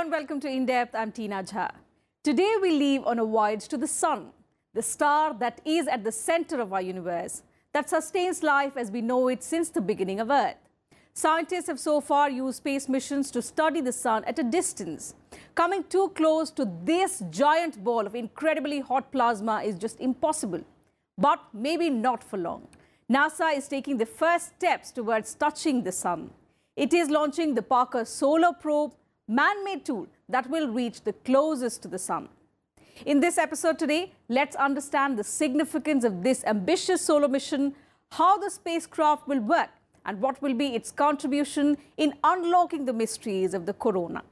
and welcome to In Depth. I'm Tina Jha. Today we leave on a voyage to the Sun, the star that is at the center of our universe, that sustains life as we know it since the beginning of Earth. Scientists have so far used space missions to study the Sun at a distance. Coming too close to this giant ball of incredibly hot plasma is just impossible. But maybe not for long. NASA is taking the first steps towards touching the Sun. It is launching the Parker Solar Probe, man-made tool that will reach the closest to the Sun. In this episode today, let's understand the significance of this ambitious solar mission, how the spacecraft will work, and what will be its contribution in unlocking the mysteries of the corona.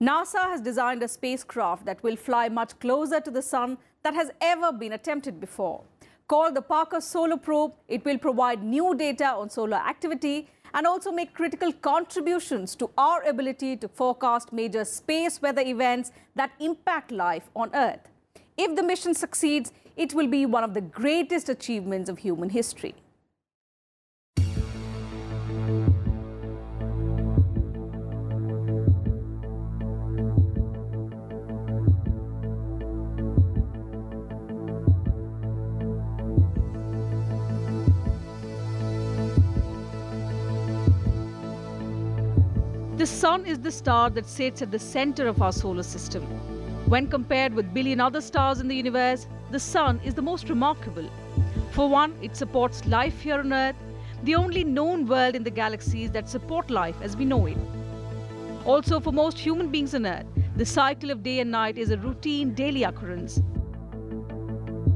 NASA has designed a spacecraft that will fly much closer to the Sun than has ever been attempted before. Called the Parker Solar Probe, it will provide new data on solar activity and also make critical contributions to our ability to forecast major space weather events that impact life on Earth. If the mission succeeds, it will be one of the greatest achievements of human history. The Sun is the star that sits at the center of our solar system. When compared with billion other stars in the universe, the Sun is the most remarkable. For one, it supports life here on Earth, the only known world in the galaxies that support life as we know it. Also, for most human beings on Earth, the cycle of day and night is a routine daily occurrence.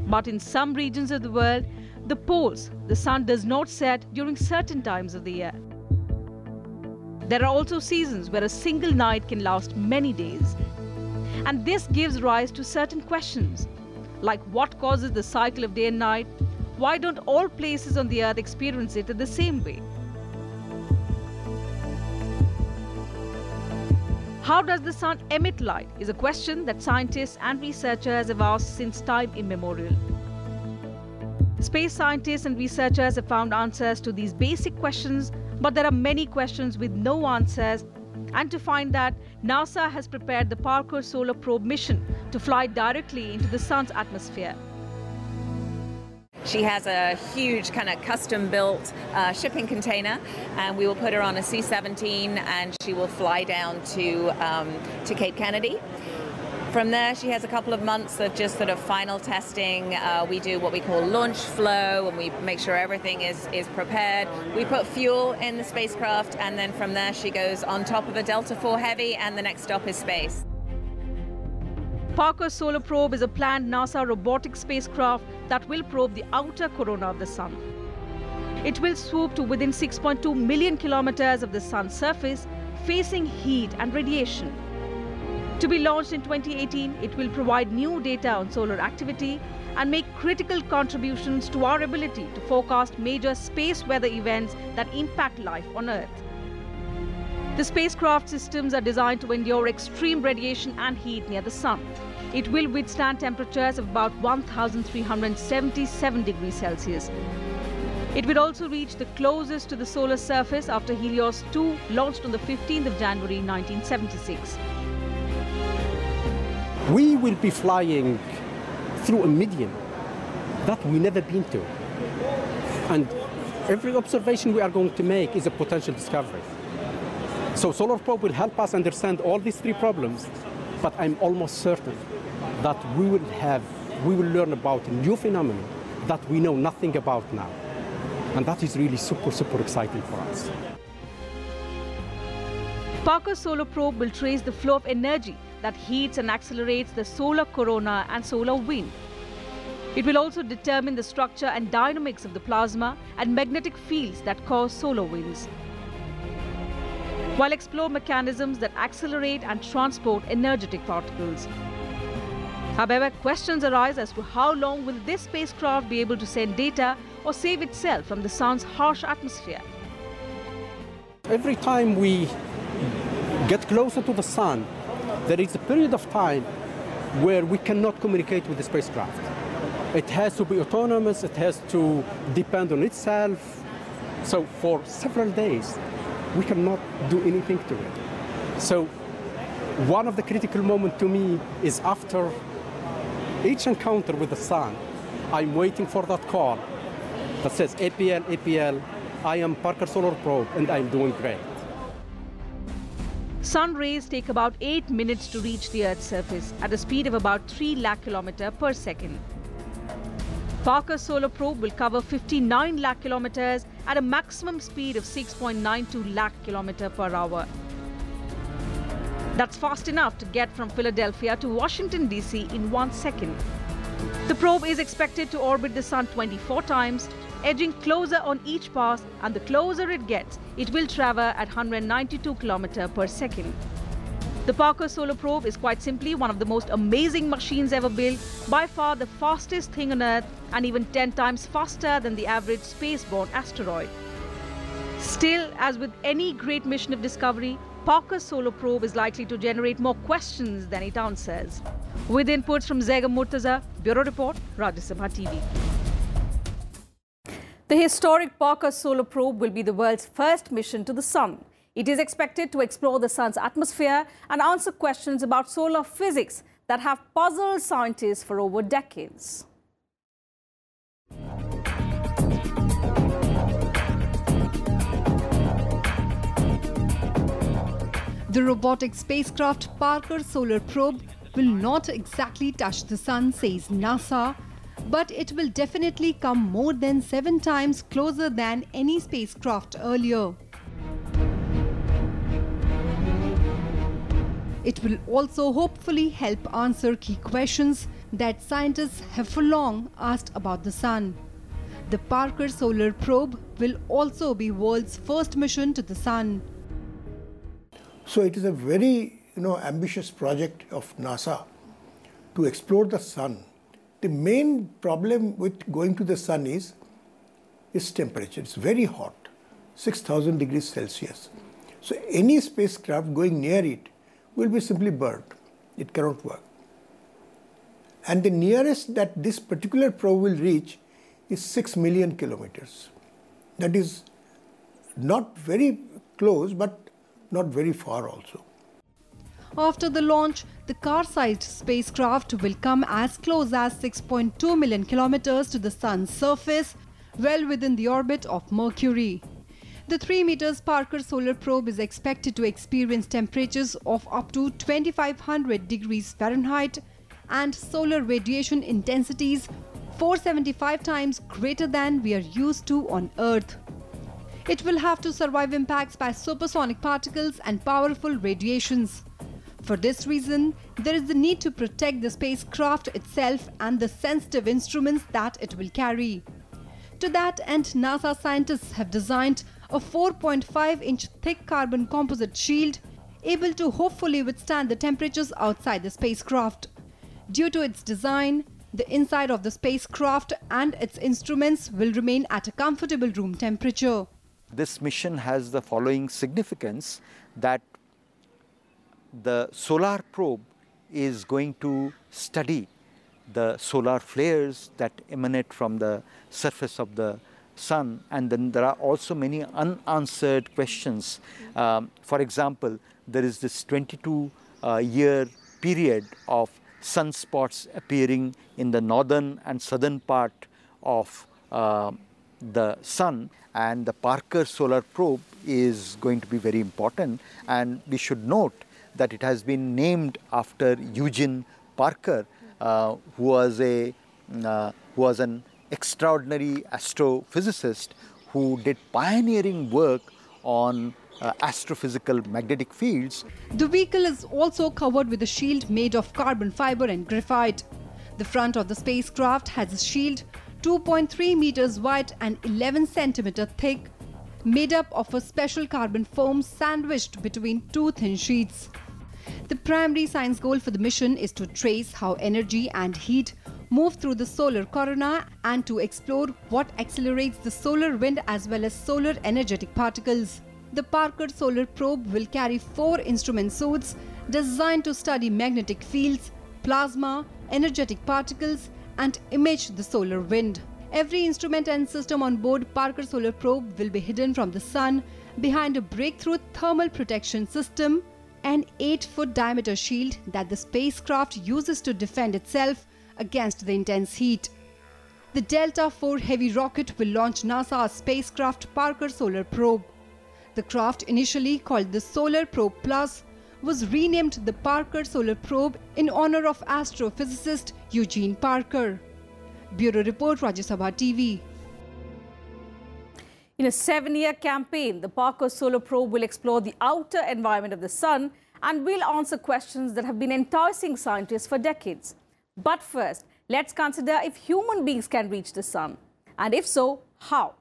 But in some regions of the world, the poles, the Sun does not set during certain times of the year. There are also seasons where a single night can last many days. And this gives rise to certain questions, like what causes the cycle of day and night? Why don't all places on the Earth experience it in the same way? How does the Sun emit light is a question that scientists and researchers have asked since time immemorial. Space scientists and researchers have found answers to these basic questions, but there are many questions with no answers, and to find that, NASA has prepared the Parker Solar Probe mission to fly directly into the Sun's atmosphere. She has a huge kind of custom-built shipping container, and we will put her on a C-17, and she will fly down to Cape Kennedy. From there, she has a couple of months of just sort of final testing. We do what we call launch flow, and we make sure everything is prepared. We put fuel in the spacecraft, and then from there she goes on top of a Delta IV Heavy, and the next stop is space. Parker Solar Probe is a planned NASA robotic spacecraft that will probe the outer corona of the Sun. It will swoop to within 6.2 million kilometers of the Sun's surface, facing heat and radiation. To be launched in 2018, it will provide new data on solar activity and make critical contributions to our ability to forecast major space weather events that impact life on Earth. The spacecraft systems are designed to endure extreme radiation and heat near the Sun. It will withstand temperatures of about 1,377 degrees Celsius. It will also reach the closest to the solar surface after Helios 2 launched on the 15th of January 1976. We will be flying through a medium that we've never been to. And every observation we are going to make is a potential discovery. So Solar Probe will help us understand all these three problems, but I'm almost certain that we will learn about a new phenomenon that we know nothing about now. And that is really super, super exciting for us. Parker Solar Probe will trace the flow of energy that heats and accelerates the solar corona and solar wind. It will also determine the structure and dynamics of the plasma and magnetic fields that cause solar winds, while explore mechanisms that accelerate and transport energetic particles. However, questions arise as to how long will this spacecraft be able to send data or save itself from the Sun's harsh atmosphere. Every time we get closer to the Sun, there is a period of time where we cannot communicate with the spacecraft. It has to be autonomous, it has to depend on itself. So for several days, we cannot do anything to it. So one of the critical moments to me is after each encounter with the sun, I'm waiting for that call that says APL, APL, I am Parker Solar Probe and I'm doing great. Sun rays take about 8 minutes to reach the Earth's surface at a speed of about 3 lakh kilometers per second. Parker Solar Probe will cover 59 lakh kilometers at a maximum speed of 6.92 lakh kilometers per hour. That's fast enough to get from Philadelphia to Washington, D.C. in 1 second. The probe is expected to orbit the Sun 24 times, edging closer on each pass, and the closer it gets, it will travel at 192 kilometers per second. The Parker Solar Probe is quite simply one of the most amazing machines ever built, by far the fastest thing on Earth and even 10 times faster than the average spaceborne asteroid. Still, as with any great mission of discovery, Parker Solar Probe is likely to generate more questions than it answers. With inputs from Zega Murtaza, Bureau Report, Rajya Sabha TV. The historic Parker Solar Probe will be the world's first mission to the Sun. It is expected to explore the Sun's atmosphere and answer questions about solar physics that have puzzled scientists for over decades. The robotic spacecraft Parker Solar Probe will not exactly touch the Sun, says NASA, but it will definitely come more than 7 times closer than any spacecraft earlier. It will also hopefully help answer key questions that scientists have for long asked about the Sun. The Parker Solar Probe will also be world's first mission to the Sun. So it is a very ambitious project of NASA to explore the Sun. The main problem with going to the Sun is its temperature. It's very hot, 6,000 degrees Celsius. So any spacecraft going near it will be simply burnt. It cannot work. And the nearest that this particular probe will reach is 6 million kilometers. That is not very close, but not very far also. After the launch, the car-sized spacecraft will come as close as 6.2 million kilometers to the Sun's surface, well within the orbit of Mercury. The 3 meters Parker Solar Probe is expected to experience temperatures of up to 2500 degrees Fahrenheit and solar radiation intensities 475 times greater than we are used to on Earth. It will have to survive impacts by supersonic particles and powerful radiations. For this reason, there is the need to protect the spacecraft itself and the sensitive instruments that it will carry. To that end, NASA scientists have designed a 4.5-inch thick carbon composite shield able to hopefully withstand the temperatures outside the spacecraft. Due to its design, the inside of the spacecraft and its instruments will remain at a comfortable room temperature. This mission has the following significance, that the solar probe is going to study the solar flares that emanate from the surface of the Sun, and then there are also many unanswered questions. For example, there is this 22-year period of sunspots appearing in the northern and southern part of the Sun, and the Parker Solar Probe is going to be very important. And we should note that it has been named after Eugene Parker, who was an extraordinary astrophysicist who did pioneering work on astrophysical magnetic fields. The vehicle is also covered with a shield made of carbon fiber and graphite. The front of the spacecraft has a shield 2.3 meters wide and 11 centimeter thick, made up of a special carbon foam sandwiched between 2 thin sheets. The primary science goal for the mission is to trace how energy and heat move through the solar corona and to explore what accelerates the solar wind as well as solar energetic particles. The Parker Solar Probe will carry 4 instrument suits designed to study magnetic fields, plasma, energetic particles, and image the solar wind. Every instrument and system on board Parker Solar Probe will be hidden from the sun behind a breakthrough thermal protection system, an 8-foot diameter shield that the spacecraft uses to defend itself against the intense heat. The Delta IV heavy rocket will launch NASA's spacecraft Parker Solar Probe. The craft, initially called the Solar Probe Plus, was renamed the Parker Solar Probe in honor of astrophysicist Eugene Parker. Bureau Report, Rajya Sabha TV. In a 7-year campaign, the Parker Solar Probe will explore the outer environment of the sun and will answer questions that have been enticing scientists for decades. But first, let's consider if human beings can reach the sun, and if so, how?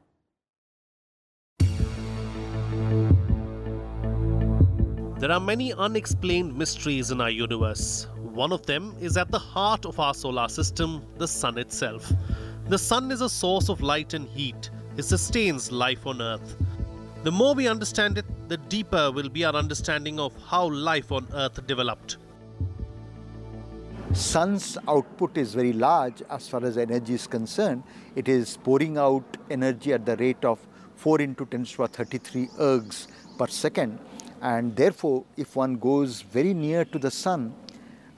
There are many unexplained mysteries in our universe. One of them is at the heart of our solar system, the sun itself. The sun is a source of light and heat. It sustains life on Earth. The more we understand it, the deeper will be our understanding of how life on Earth developed. Sun's output is very large as far as energy is concerned. It is pouring out energy at the rate of 4 into 10 to the 33 ergs per second. And therefore, if one goes very near to the sun,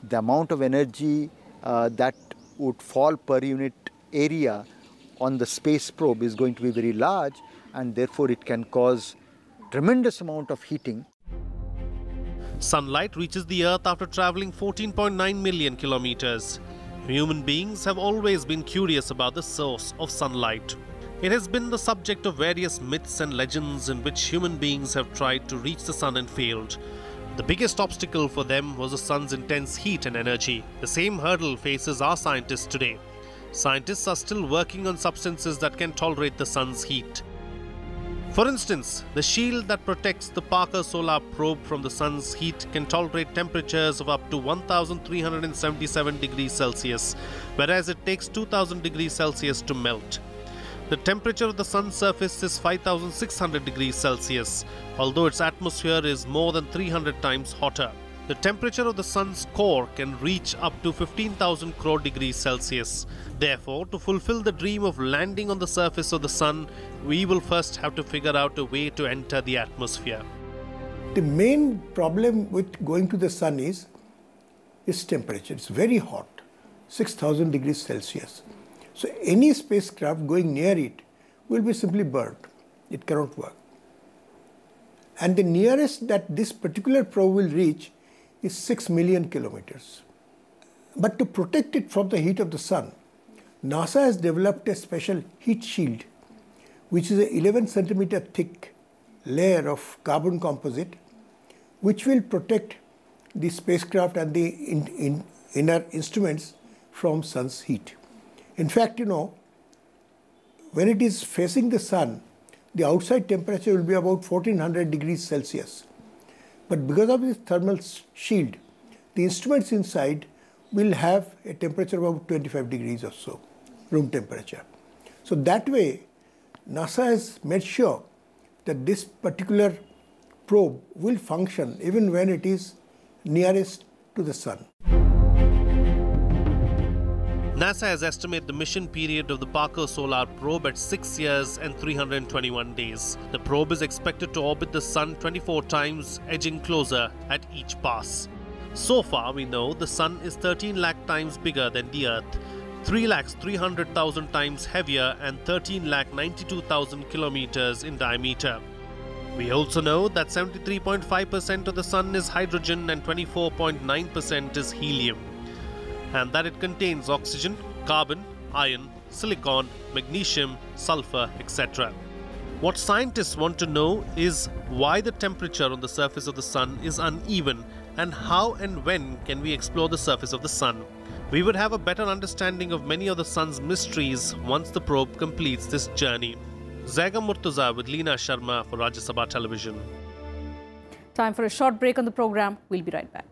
the amount of energy that would fall per unit area on the space probe is going to be very large, and therefore it can cause tremendous amount of heating. Sunlight reaches the Earth after traveling 14.9 million kilometers. Human beings have always been curious about the source of sunlight. It has been the subject of various myths and legends in which human beings have tried to reach the sun and failed. The biggest obstacle for them was the sun's intense heat and energy. The same hurdle faces our scientists today. Scientists are still working on substances that can tolerate the sun's heat. For instance, the shield that protects the Parker Solar Probe from the sun's heat can tolerate temperatures of up to 1377 degrees Celsius, whereas it takes 2000 degrees Celsius to melt. The temperature of the sun's surface is 5600 degrees Celsius, although its atmosphere is more than 300 times hotter. The temperature of the sun's core can reach up to 15,000 crore degrees Celsius. Therefore, to fulfill the dream of landing on the surface of the sun, we will first have to figure out a way to enter the atmosphere. The main problem with going to the sun is its temperature. It's very hot, 6,000 degrees Celsius. So any spacecraft going near it will be simply burned. It cannot work. And the nearest that this particular probe will reach is 6 million kilometers. But to protect it from the heat of the sun, NASA has developed a special heat shield, which is an 11 centimeter thick layer of carbon composite, which will protect the spacecraft and the inner instruments from sun's heat. In fact, when it is facing the sun, the outside temperature will be about 1400 degrees Celsius. But because of this thermal shield, the instruments inside will have a temperature of about 25 degrees or so, room temperature. So that way, NASA has made sure that this particular probe will function even when it is nearest to the sun. NASA has estimated the mission period of the Parker Solar Probe at 6 years and 321 days. The probe is expected to orbit the sun 24 times, edging closer at each pass. So far, we know the sun is 13 lakh times bigger than the Earth, 3,300,000 times heavier, and 13,92,000 kilometers in diameter. We also know that 73.5% of the sun is hydrogen and 24.9% is helium, and that it contains oxygen, carbon, iron, silicon, magnesium, sulfur, etc. What scientists want to know is why the temperature on the surface of the sun is uneven, and how and when can we explore the surface of the sun. We would have a better understanding of many of the sun's mysteries once the probe completes this journey. Zaiga Murtaza with Leena Sharma for Rajya Sabha Television. Time for a short break on the program. We'll be right back.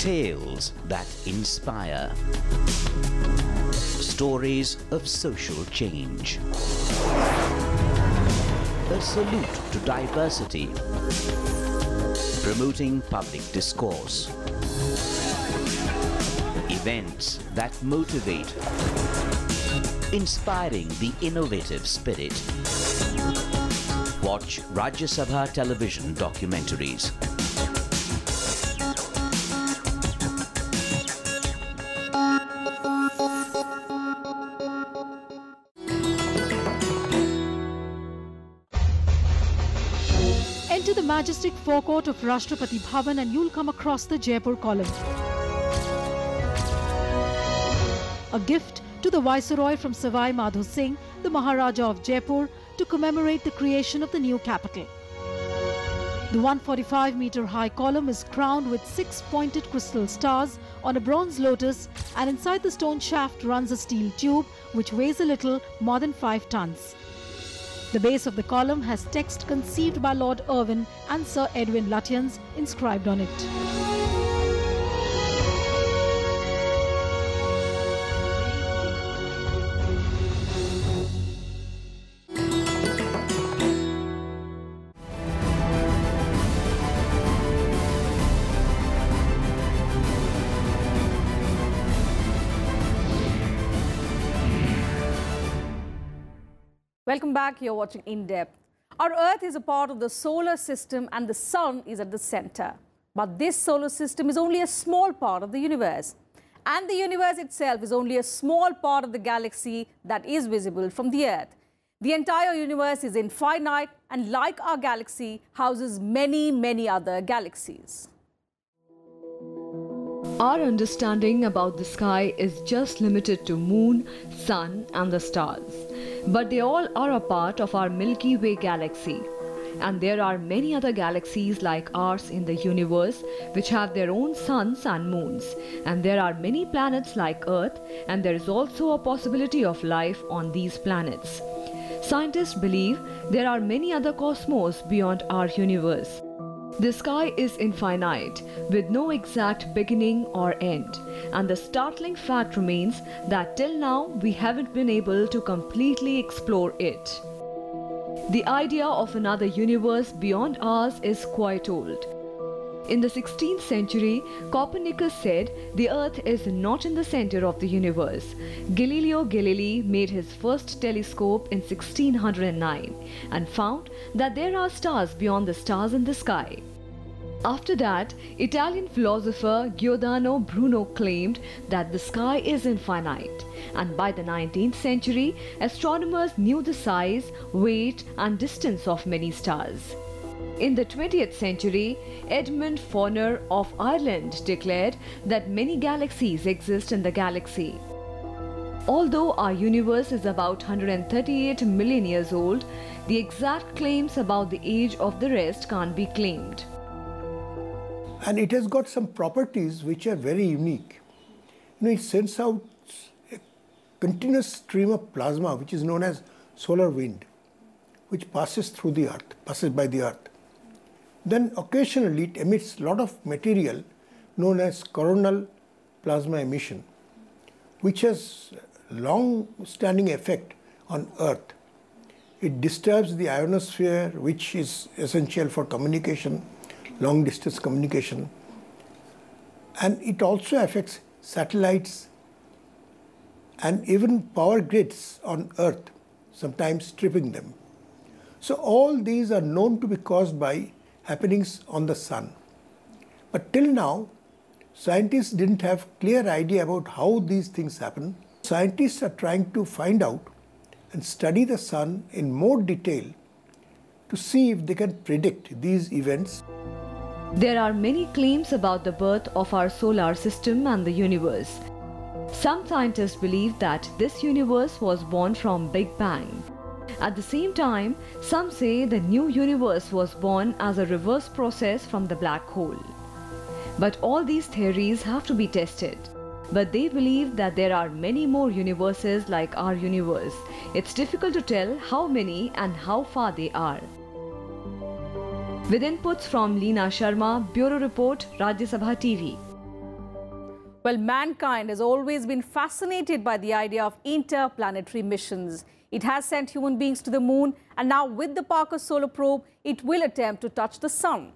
Tales that inspire. Stories of social change. A salute to diversity. Promoting public discourse. Events that motivate. Inspiring the innovative spirit. Watch Rajya Sabha television documentaries. Enter the majestic forecourt of Rashtrapati Bhavan and you'll come across the Jaipur column. A gift to the Viceroy from Savai Madho Singh, the Maharaja of Jaipur, to commemorate the creation of the new capital. The 145-meter high column is crowned with 6 pointed crystal stars on a bronze lotus, and inside the stone shaft runs a steel tube which weighs a little more than 5 tons. The base of the column has text conceived by Lord Irwin and Sir Edwin Lutyens inscribed on it. Welcome back. You're watching In Depth. Our Earth is a part of the solar system and the sun is at the center. But this solar system is only a small part of the universe. And the universe itself is only a small part of the galaxy that is visible from the Earth. The entire universe is infinite and, like our galaxy, houses many, many other galaxies. Our understanding about the sky is just limited to moon, sun and the stars. But they all are a part of our Milky Way galaxy. And there are many other galaxies like ours in the universe which have their own suns and moons. And there are many planets like Earth, and there is also a possibility of life on these planets. Scientists believe there are many other cosmos beyond our universe. The sky is infinite, with no exact beginning or end, and the startling fact remains that till now we haven't been able to completely explore it. The idea of another universe beyond ours is quite old. In the 16th century, Copernicus said the Earth is not in the center of the universe. Galileo Galilei made his first telescope in 1609 and found that there are stars beyond the stars in the sky. After that, Italian philosopher Giordano Bruno claimed that the sky is infinite, and by the 19th century, astronomers knew the size, weight and distance of many stars. In the 20th century, Edmund Fawner of Ireland declared that many galaxies exist in the galaxy. Although our universe is about 138 million years old, the exact claims about the age of the rest can't be claimed. And it has got some properties which are very unique. It sends out a continuous stream of plasma which is known as solar wind, which passes through the Earth, passes by the Earth. Then occasionally it emits a lot of material known as coronal plasma emission, which has long-standing effect on Earth. It disturbs the ionosphere, which is essential for communication, long-distance communication. And it also affects satellites and even power grids on Earth, sometimes tripping them. So all these are known to be caused by happenings on the sun. But till now, scientists didn't have clear idea about how these things happen. Scientists are trying to find out and study the sun in more detail to see if they can predict these events. There are many claims about the birth of our solar system and the universe. Some scientists believe that this universe was born from Big Bang. At the same time, some say the new universe was born as a reverse process from the black hole. But all these theories have to be tested. But they believe that there are many more universes like our universe. It's difficult to tell how many and how far they are. With inputs from Leena Sharma, Bureau Report, Rajya Sabha TV. Well, mankind has always been fascinated by the idea of interplanetary missions. It has sent human beings to the moon, and now with the Parker Solar Probe, it will attempt to touch the sun.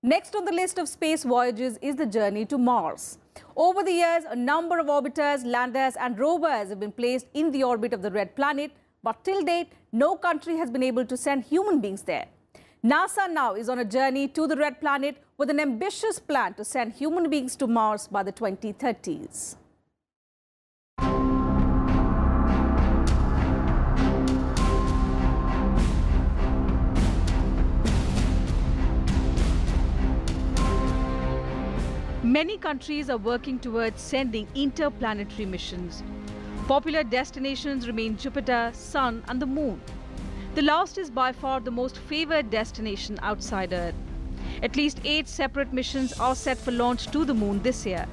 Next on the list of space voyages is the journey to Mars. Over the years, a number of orbiters, landers and rovers have been placed in the orbit of the red planet, but till date, no country has been able to send human beings there. NASA now is on a journey to the red planet with an ambitious plan to send human beings to Mars by the 2030s. Many countries are working towards sending interplanetary missions. Popular destinations remain Jupiter, Sun and the Moon. The last is by far the most favoured destination outside Earth. At least 8 separate missions are set for launch to the Moon this year.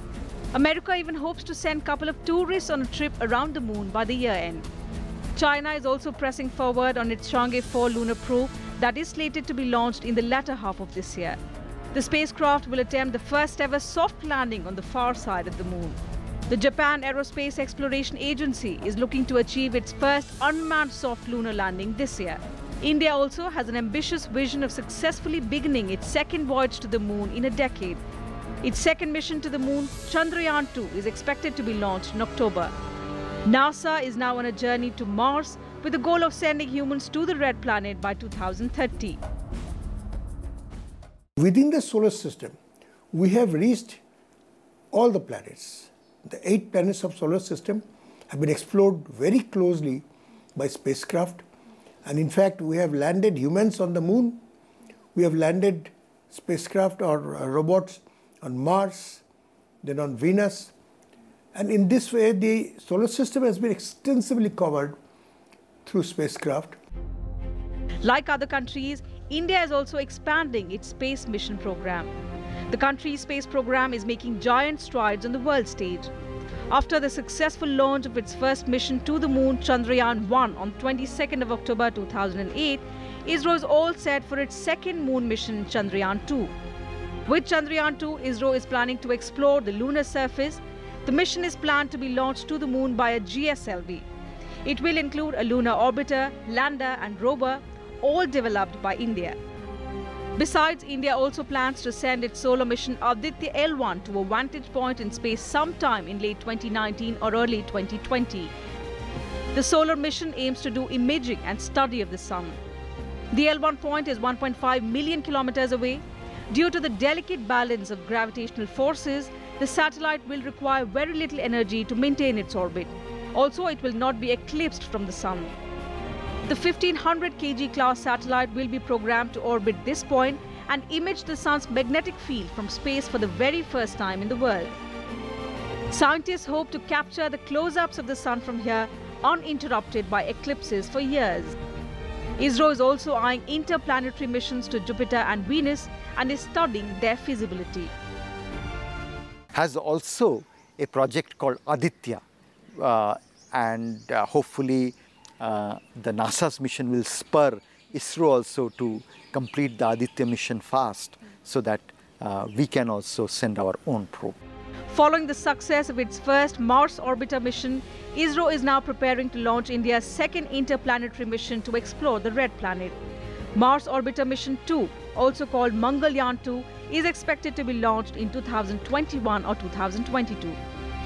America even hopes to send a couple of tourists on a trip around the Moon by the year end. China is also pressing forward on its Chang'e 4 lunar probe that is slated to be launched in the latter half of this year. The spacecraft will attempt the first ever soft landing on the far side of the Moon. The Japan Aerospace Exploration Agency is looking to achieve its first unmanned soft lunar landing this year. India also has an ambitious vision of successfully beginning its second voyage to the Moon in a decade. Its second mission to the Moon, Chandrayaan-2, is expected to be launched in October. NASA is now on a journey to Mars with the goal of sending humans to the red planet by 2030. Within the solar system, we have reached all the planets. The 8 planets of solar system have been explored very closely by spacecraft. And in fact, we have landed humans on the Moon. We have landed spacecraft or robots on Mars, then on Venus. And in this way, the solar system has been extensively covered through spacecraft. Like other countries, India is also expanding its space mission program. The country's space program is making giant strides on the world stage. After the successful launch of its first mission to the Moon, Chandrayaan-1, on 22nd of October 2008, ISRO is all set for its second moon mission, Chandrayaan-2. With Chandrayaan-2, ISRO is planning to explore the lunar surface. The mission is planned to be launched to the Moon by a GSLV. It will include a lunar orbiter, lander and rover, all developed by India. Besides, India also plans to send its solar mission Aditya L1 to a vantage point in space sometime in late 2019 or early 2020. The solar mission aims to do imaging and study of the sun. The L1 point is 1.5 million kilometers away. Due to the delicate balance of gravitational forces, the satellite will require very little energy to maintain its orbit. Also, it will not be eclipsed from the sun. The 1500 kg class satellite will be programmed to orbit this point and image the sun's magnetic field from space for the very first time in the world. Scientists hope to capture the close-ups of the sun from here uninterrupted by eclipses for years. ISRO is also eyeing interplanetary missions to Jupiter and Venus and is studying their feasibility. Has also a project called Aditya and hopefully the NASA's mission will spur ISRO also to complete the Aditya mission fast so that we can also send our own probe. Following the success of its first Mars orbiter mission, ISRO is now preparing to launch India's second interplanetary mission to explore the red planet. Mars orbiter mission 2, also called Mangalyaan-2, is expected to be launched in 2021 or 2022.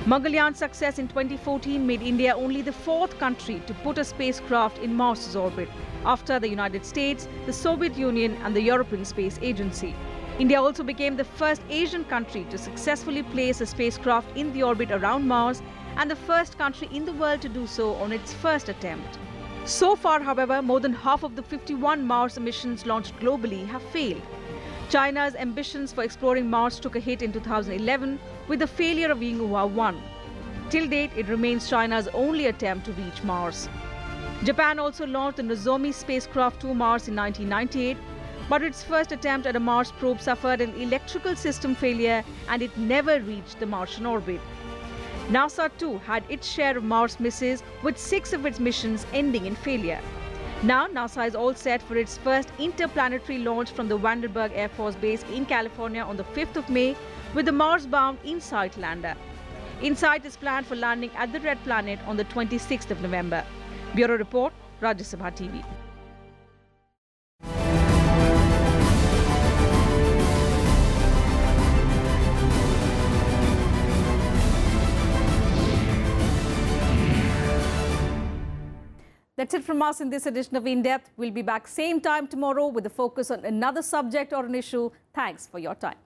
Mangalyaan success in 2014 made India only the 4th country to put a spacecraft in Mars's orbit, after the United States, the Soviet Union and the European Space Agency. India also became the first Asian country to successfully place a spacecraft in the orbit around Mars and the first country in the world to do so on its first attempt. So far, however, more than half of the 51 Mars missions launched globally have failed. China's ambitions for exploring Mars took a hit in 2011 with the failure of Yinghua 1. Till date, it remains China's only attempt to reach Mars. Japan also launched the Nozomi spacecraft to Mars in 1998, but its first attempt at a Mars probe suffered an electrical system failure and it never reached the Martian orbit. NASA too had its share of Mars misses, with 6 of its missions ending in failure. Now, NASA is all set for its first interplanetary launch from the Vandenberg Air Force Base in California on the 5th of May with the Mars-bound InSight lander. InSight is planned for landing at the Red Planet on the 26th of November. Bureau Report, Rajya Sabha TV. That's it from us in this edition of In Depth. We'll be back same time tomorrow with a focus on another subject or an issue. Thanks for your time.